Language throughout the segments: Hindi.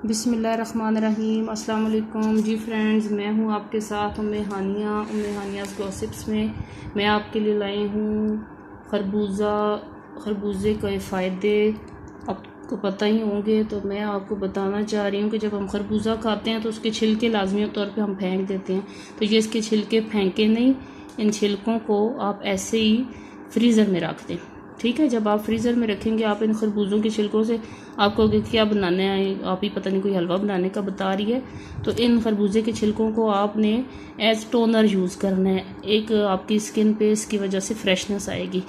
बिस्मिल्लाहिर्रहमानिर्रहीम। अस्सलाम वालेकुम जी फ्रेंड्स, मैं हूं आपके साथ उम्मे हानियाज़ गॉसिप्स में। मैं आपके लिए लाई हूं खरबूजे के फ़ायदे आपको पता ही होंगे, तो मैं आपको बताना चाह रही हूं कि जब हम खरबूजा खाते हैं तो उसके छिलके लाजमी तौर पे हम फेंक देते हैं। तो ये इसके छिलके फेंके नहीं, इन छिलकों को आप ऐसे ही फ्रीज़र में रख दें। ठीक है, जब आप फ्रीज़र में रखेंगे, आप इन खरबूजों के छिलकों से आप कहोगे क्या बनाना है, आप ही पता नहीं कोई हलवा बनाने का बता रही है। तो इन खरबूजे के छिलकों को आपने एज टोनर यूज़ करना है। एक आपकी स्किन पे इसकी वजह से फ्रेशनेस आएगी।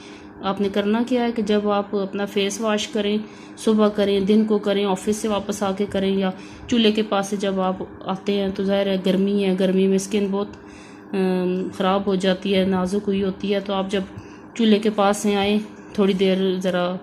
आपने करना क्या है कि जब आप अपना फेस वॉश करें, सुबह करें, दिन को करें, ऑफिस से वापस आके करें, या चूल्हे के पास से जब आप आते हैं, तो ज़ाहिर है गर्मी है, गर्मी में स्किन बहुत ख़राब हो जाती है, नाजुक हुई होती है। तो आप जब चूल्हे के पास से आएँ, थोड़ी देर ज़रा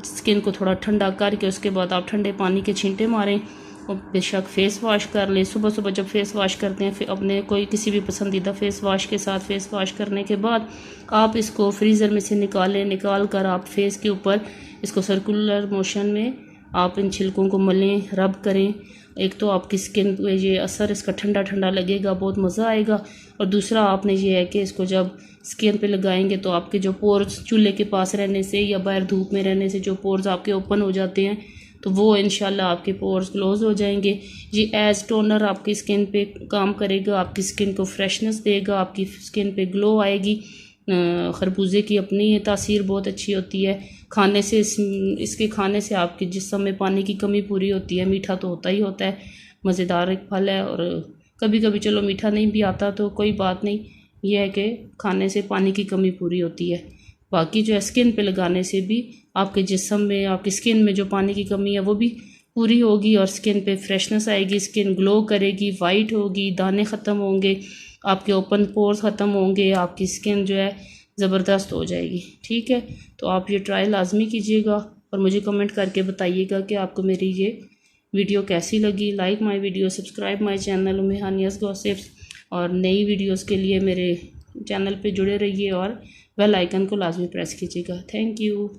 स्किन को थोड़ा ठंडा करके उसके बाद आप ठंडे पानी के छींटे मारें और बेशक फेस वॉश कर लें। सुबह सुबह जब फेस वॉश करते हैं, फिर अपने कोई किसी भी पसंदीदा फेस वॉश के साथ फेस वॉश करने के बाद आप इसको फ्रीज़र में से निकाल कर आप फेस के ऊपर इसको सर्कुलर मोशन में आप इन छिलकों को मलें, रब करें। एक तो आपकी स्किन पे ये असर इसका ठंडा ठंडा लगेगा, बहुत मज़ा आएगा। और दूसरा आपने ये है कि इसको जब स्किन पे लगाएंगे तो आपके जो पोर्स चूल्हे के पास रहने से या बाहर धूप में रहने से जो पोर्स आपके ओपन हो जाते हैं, तो वो इंशाल्लाह आपके पोर्स क्लोज हो जाएंगे। ये एज टोनर आपकी स्किन पे काम करेगा, आपकी स्किन को फ्रेशनेस देगा, आपकी स्किन पे ग्लो आएगी। खरबूजे की अपनी तासीर बहुत अच्छी होती है। खाने से इसके खाने से आपके जिस्म में पानी की कमी पूरी होती है। मीठा तो होता ही होता है, मज़ेदार एक फल है। और कभी कभी चलो मीठा नहीं भी आता तो कोई बात नहीं, यह है कि खाने से पानी की कमी पूरी होती है। बाकी जो है स्किन पे लगाने से भी आपके जिस्म में, आपकी स्किन में जो पानी की कमी है वो भी पूरी होगी और स्किन पे फ्रेशनेस आएगी, स्किन ग्लो करेगी, वाइट होगी, दाने ख़त्म होंगे, आपके ओपन पोर्स ख़त्म होंगे, आपकी स्किन जो है ज़बरदस्त हो जाएगी। ठीक है, तो आप ये ट्राई लाजमी कीजिएगा और मुझे कमेंट करके बताइएगा कि आपको मेरी ये वीडियो कैसी लगी। Like my video, subscribe my channel Umme Hania's gossips, और नई वीडियोस के लिए मेरे चैनल पे जुड़े रहिए और बेल आइकन को लाजमी प्रेस कीजिएगा। Thank you.